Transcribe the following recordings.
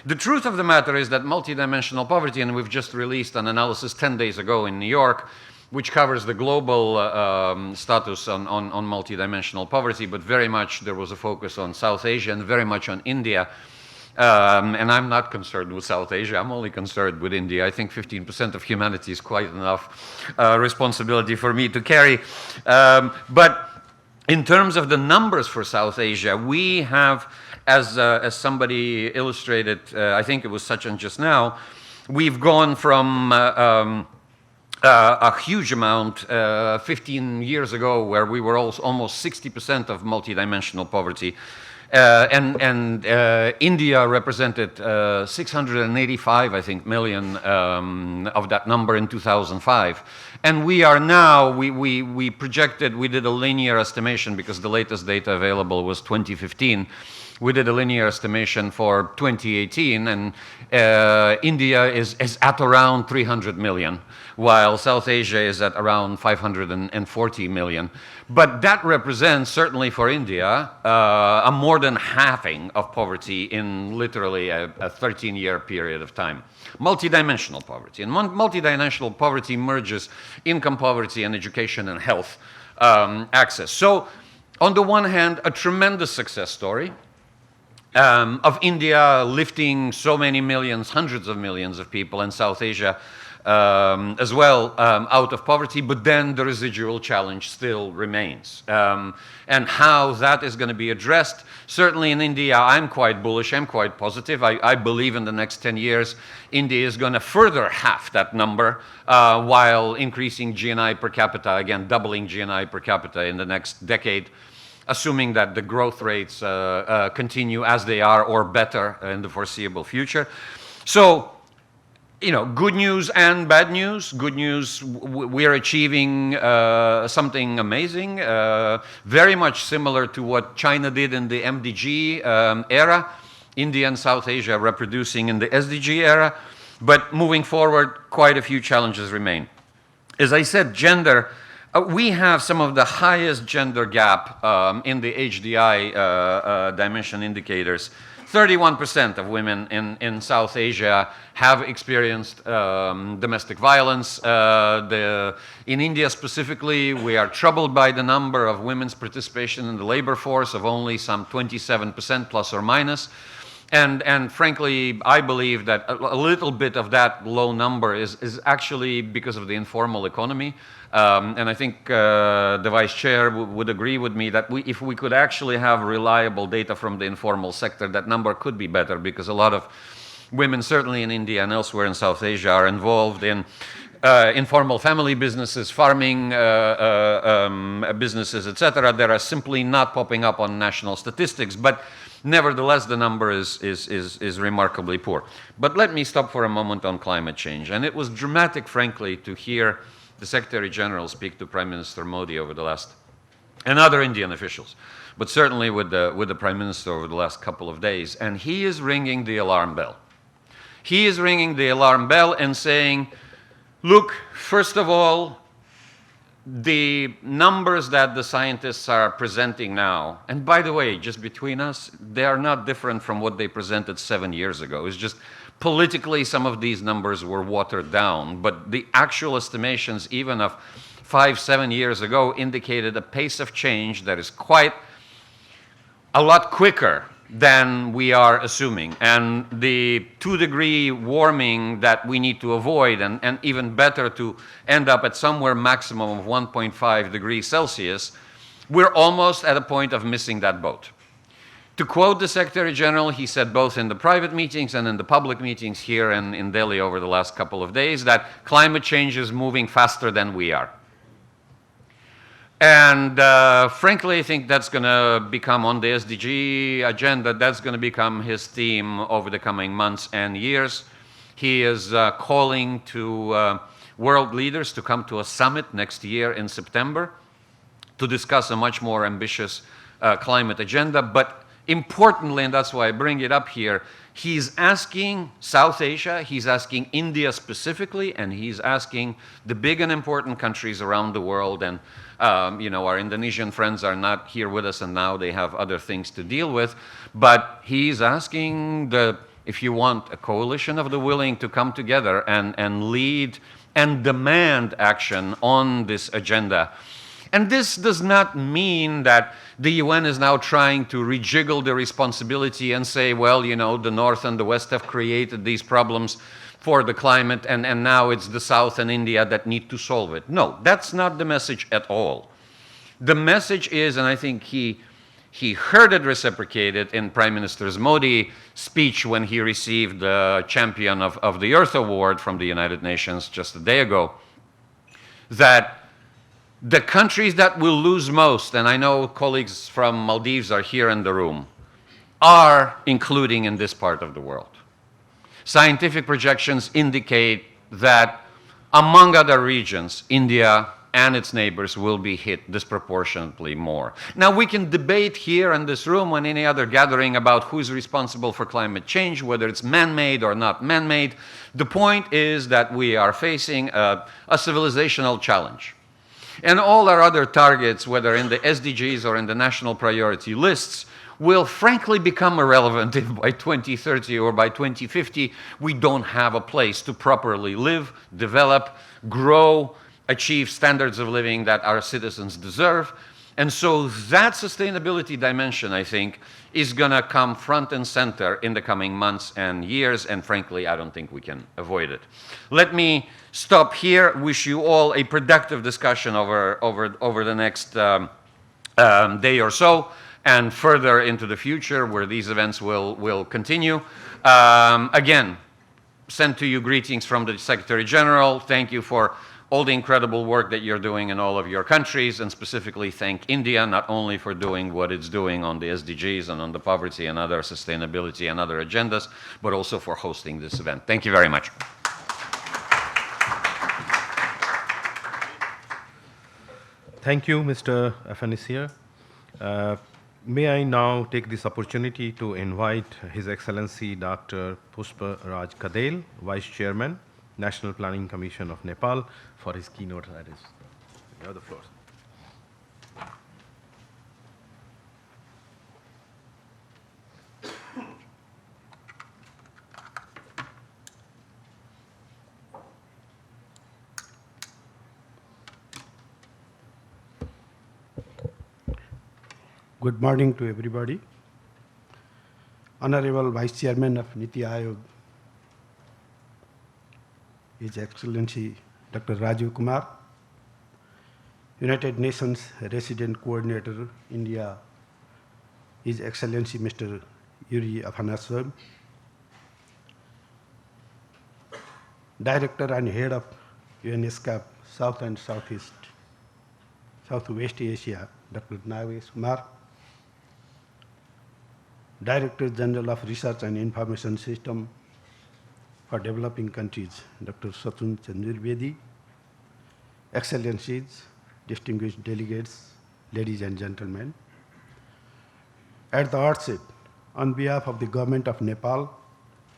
The truth of the matter is that multidimensional poverty, and we've just released an analysis 10 days ago in New York, which covers the global status on multidimensional poverty, but very much there was a focus on South Asia and very much on India. And I'm not concerned with South Asia, I'm only concerned with India. I think 15% of humanity is quite enough responsibility for me to carry. But in terms of the numbers for South Asia, we have, as somebody illustrated, I think it was Sachin just now, we've gone from a huge amount 15 years ago, where we were almost 60% of multidimensional poverty. India represented 685, I think, million of that number in 2005. And we are now, we projected, we did a linear estimation because the latest data available was 2015. We did a linear estimation for 2018, and India is at around 300 million, while South Asia is at around 540 million. But that represents, certainly for India, a more than halving of poverty in literally a 13-year period of time. Multidimensional poverty. And multidimensional poverty merges income poverty and education and health access. So, on the one hand, a tremendous success story. Of India lifting so many millions, hundreds of millions of people, and South Asia as well out of poverty, but then the residual challenge still remains. And how that is going to be addressed, certainly in India, I'm quite bullish, I'm quite positive. I believe in the next 10 years, India is going to further halve that number while increasing GNI per capita, again, doubling GNI per capita in the next decade, assuming that the growth rates continue as they are or better in the foreseeable future. So, you know, good news and bad news. Good news, we're achieving something amazing, very much similar to what China did in the MDG era, India and South Asia reproducing in the SDG era. But moving forward, quite a few challenges remain. As I said, gender, we have some of the highest gender gap in the HDI dimension indicators. 31% of women in South Asia have experienced domestic violence. In India specifically, we are troubled by the number of women's participation in the labor force of only some 27% plus or minus. And frankly, I believe that a little bit of that low number is actually because of the informal economy. And I think the Vice Chair would agree with me that if we could actually have reliable data from the informal sector, that number could be better, because a lot of women, certainly in India and elsewhere in South Asia, are involved in informal family businesses, farming businesses, etc., that are simply not popping up on national statistics. But nevertheless, the number is remarkably poor. But let me stop for a moment on climate change. And it was dramatic, frankly, to hear the Secretary General speak to Prime Minister Modi over the last, and other Indian officials, but certainly with the Prime Minister over the last couple of days. And he is ringing the alarm bell. He is ringing the alarm bell and saying, look, first of all, the numbers that the scientists are presenting now, and by the way, just between us, they are not different from what they presented 7 years ago. It's just politically some of these numbers were watered down, but the actual estimations even of 5-7 years ago indicated a pace of change that is quite a lot quicker than we are assuming. And the 2-degree warming that we need to avoid, and even better to end up at somewhere maximum of 1.5 degrees Celsius, we're almost at a point of missing that boat. To quote the Secretary General, he said both in the private meetings and in the public meetings here in Delhi over the last couple of days that climate change is moving faster than we are. And frankly, I think that's going to become on the SDG agenda, that's going to become his theme over the coming months and years. He is calling to world leaders to come to a summit next year in September to discuss a much more ambitious climate agenda. But importantly, and that's why I bring it up here, he's asking South Asia, he's asking India specifically, and he's asking the big and important countries around the world. And you know, our Indonesian friends are not here with us, and now they have other things to deal with. But he's asking the if you want a coalition of the willing to come together and lead and demand action on this agenda. And this does not mean that the UN is now trying to rejiggle the responsibility and say, well, you know, the North and the West have created these problems for the climate, and now it's the South and India that need to solve it. No, that's not the message at all. The message is, and I think he heard it reciprocated in Prime Minister Modi's speech when he received the Champion of the Earth Award from the United Nations just a day ago, that the countries that will lose most, and I know colleagues from Maldives are here in the room, are including in this part of the world. Scientific projections indicate that, among other regions, India and its neighbors will be hit disproportionately more. Now, we can debate here in this room and any other gathering about who's responsible for climate change, whether it's man-made or not man-made. The point is that we are facing a civilizational challenge. And all our other targets, whether in the SDGs or in the national priority lists, will frankly become irrelevant if by 2030 or by 2050 we don't have a place to properly live, develop, grow, achieve standards of living that our citizens deserve. And so that sustainability dimension, I think, is going to come front and center in the coming months and years, and frankly, I don't think we can avoid it. Let me stop here. Wish you all a productive discussion over the next day or so, and further into the future where these events will continue. Again, send to you greetings from the Secretary General. Thank you for all the incredible work that you're doing in all of your countries, and specifically thank India, not only for doing what it's doing on the SDGs and on the poverty and other sustainability and other agendas, but also for hosting this event. Thank you very much. Thank you, Mr. Afanasir. May I now take this opportunity to invite His Excellency Dr. Pushpa Raj Kadel, Vice Chairman, National Planning Commission of Nepal, for his keynote address. You have the floor. Good morning to everybody. Honorable Vice Chairman of Niti Aayog, His Excellency Dr. Rajiv Kumar, United Nations Resident Coordinator, India, His Excellency Mr. Yuri Afanaswamy, Director and Head of UNESCAP South and Southwest Asia, Dr. Nagesh Kumar, Director General of Research and Information System for Developing Countries, Dr. Satun Chandrabedi, Excellencies, distinguished delegates, ladies and gentlemen. At the outset, on behalf of the Government of Nepal,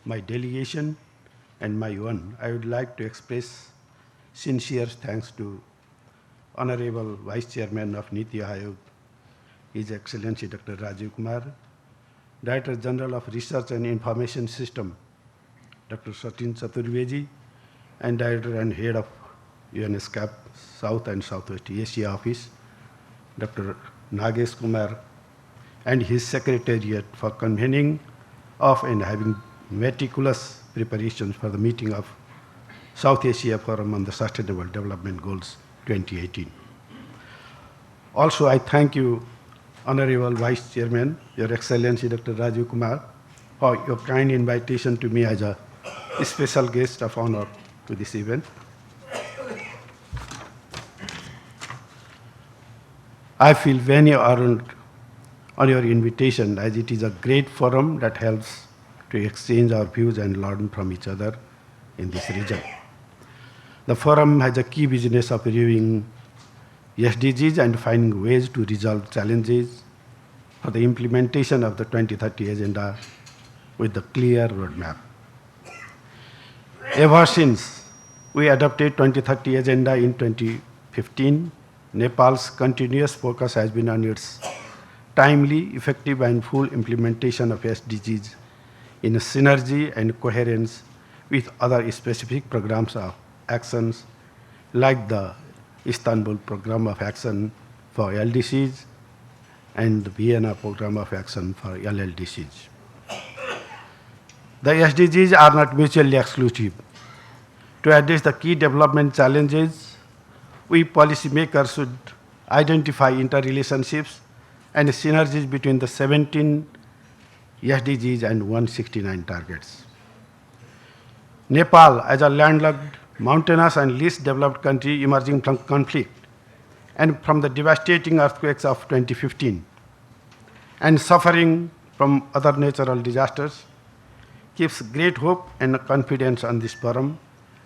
my delegation, and my own, I would like to express sincere thanks to Honorable Vice Chairman of Niti Aayog, His Excellency Dr. Rajiv Kumar, Director General of Research and Information System, Dr. Satin Chaturvedi, and Director and Head of UNESCAP South and Southwest Asia Office, Dr. Nagesh Kumar, and his Secretariat for convening of and having meticulous preparations for the meeting of South Asia Forum on the Sustainable Development Goals 2018. Also, I thank you, Honorable Vice Chairman, Your Excellency Dr. Rajiv Kumar, for your kind invitation to me as a special guest of honor to this event. I feel very honored on your invitation, as it is a great forum that helps to exchange our views and learn from each other in this region. The forum has a key business of reviewing SDGs and finding ways to resolve challenges for the implementation of the 2030 Agenda with a clear roadmap. Ever since we adopted 2030 Agenda in 2015, Nepal's continuous focus has been on its timely, effective, and full implementation of SDGs in synergy and coherence with other specific programs of actions like the Istanbul Program of Action for LDCs and the Vienna Program of Action for LLDCs. The SDGs are not mutually exclusive. To address the key development challenges, we policymakers should identify interrelationships and synergies between the 17 SDGs and 169 targets. Nepal, as a landlocked, mountainous, and least developed country emerging from conflict and from the devastating earthquakes of 2015 and suffering from other natural disasters, keeps great hope and confidence on this forum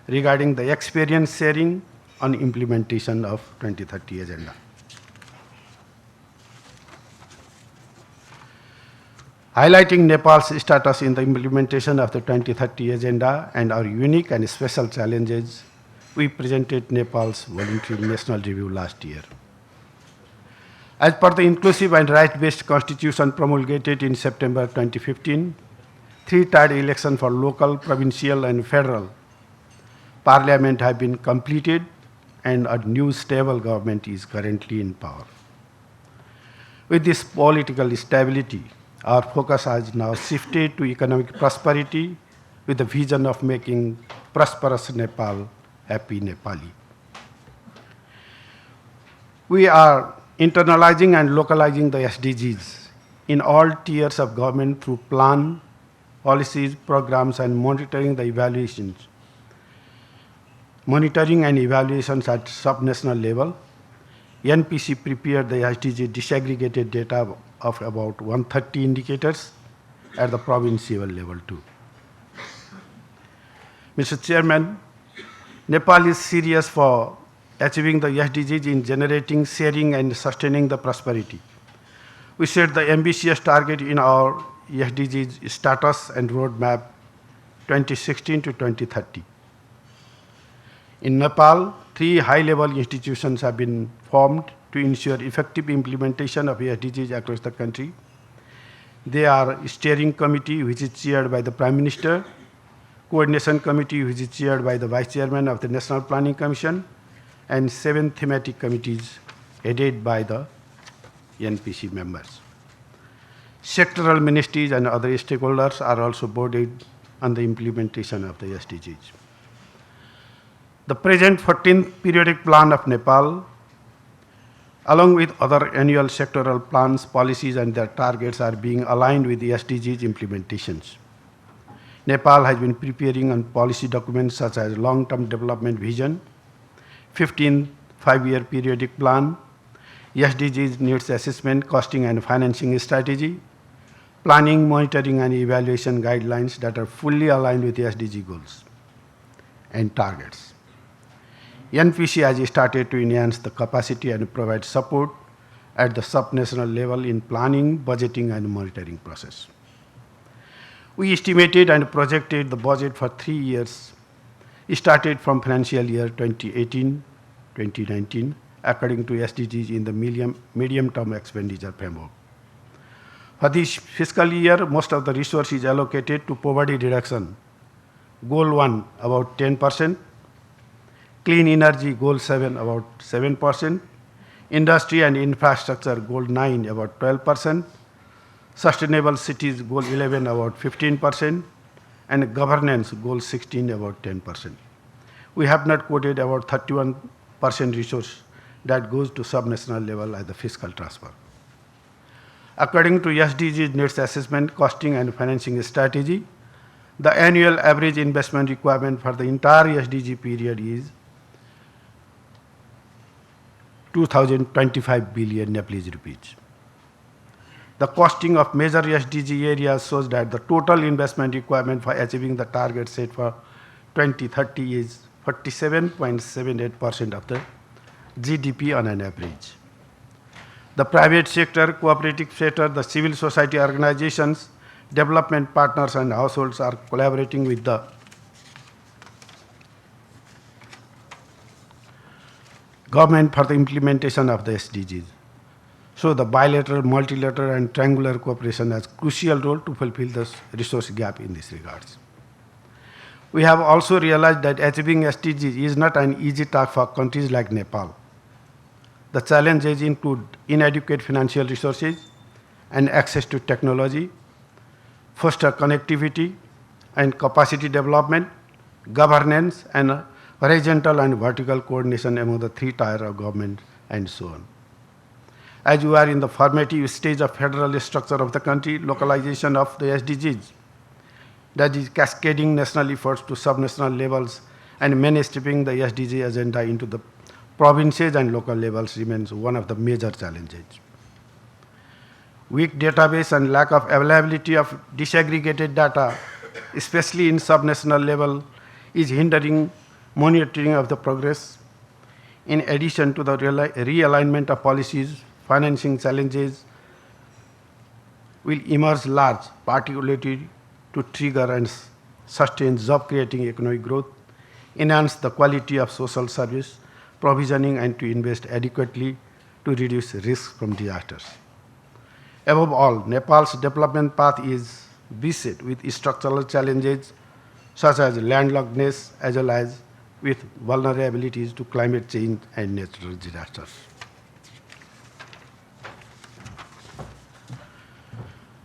regarding the experience sharing on implementation of 2030 agenda. Highlighting Nepal's status in the implementation of the 2030 agenda and our unique and special challenges, we presented Nepal's voluntary national review last year. As per the inclusive and right-based constitution promulgated in September 2015, three-tiered election for local, provincial, and federal parliament have been completed and a new stable government is currently in power. With this political stability, our focus has now shifted to economic prosperity with the vision of making prosperous Nepal happy Nepali. We are internalizing and localizing the SDGs in all tiers of government through plan, policies, programs, and monitoring and evaluations at sub-national level. NPC prepared the SDG disaggregated data of about 130 indicators at the provincial level too. Mr. Chairman, Nepal is serious for achieving the SDGs in generating, sharing, and sustaining the prosperity. We set the ambitious target in our SDGs status and roadmap 2016 to 2030. In Nepal, 3 high-level institutions have been formed to ensure effective implementation of SDGs across the country. They are Steering Committee, which is chaired by the Prime Minister, Coordination Committee, which is chaired by the Vice Chairman of the National Planning Commission, and 7 thematic committees headed by the NPC members. Sectoral ministries and other stakeholders are also boarded on the implementation of the SDGs. The present 14th periodic plan of Nepal, along with other annual sectoral plans, policies, and their targets are being aligned with the SDGs implementations. Nepal has been preparing on policy documents such as long-term development vision, 15th 5-year periodic plan, SDGs needs assessment, costing and financing strategy, planning, monitoring, and evaluation guidelines that are fully aligned with the SDG goals and targets. NPC has started to enhance the capacity and provide support at the sub-national level in planning, budgeting, and monitoring process. We estimated and projected the budget for 3 years, started from financial year 2018-2019, according to SDGs in the medium-term expenditure framework. For this fiscal year, most of the resource is allocated to poverty reduction. Goal 1, about 10%. Clean energy, goal 7, about 7%. Industry and infrastructure, goal 9, about 12%. Sustainable cities, goal 11, about 15%. And governance, goal 16, about 10%. We have not quoted about 31% resource that goes to sub-national level as the fiscal transfer. According to SDGs needs assessment, costing, and financing strategy, the annual average investment requirement for the entire SDG period is 2,025 billion Nepalese rupees. The costing of major SDG areas shows that the total investment requirement for achieving the target set for 2030 is 47.78% of the GDP on an average. The private sector, cooperative sector, the civil society organizations, development partners, and households are collaborating with the government for the implementation of the SDGs. So the bilateral, multilateral, and triangular cooperation has crucial role to fulfill the resource gap in this regards. We have also realized that achieving SDGs is not an easy task for countries like Nepal. The challenges include inadequate financial resources and access to technology, foster connectivity and capacity development, governance, and horizontal and vertical coordination among the three tiers of government, and so on. As we are in the formative stage of federal structure of the country, localization of the SDGs, that is cascading national efforts to subnational levels and mainstreaming the SDG agenda into the provinces and local levels remains one of the major challenges. Weak database and lack of availability of disaggregated data, especially in subnational level, is hindering monitoring of the progress. In addition to the realignment of policies, financing challenges will emerge large, particularly to trigger and sustain job-creating economic growth, enhance the quality of social service provisioning, and to invest adequately to reduce risks from disasters. Above all, Nepal's development path is beset with structural challenges such as landlockedness as well as with vulnerabilities to climate change and natural disasters.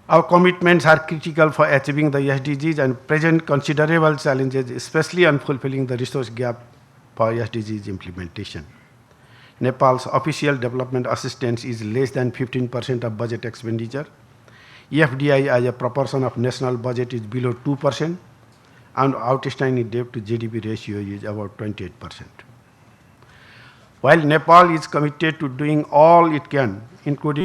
Our commitments are critical for achieving the SDGs and present considerable challenges, especially on fulfilling the resource gap for SDGs implementation. Nepal's official development assistance is less than 15% of budget expenditure. FDI as a proportion of national budget is below 2%, and outstanding debt to GDP ratio is about 28%. While Nepal is committed to doing all it can, including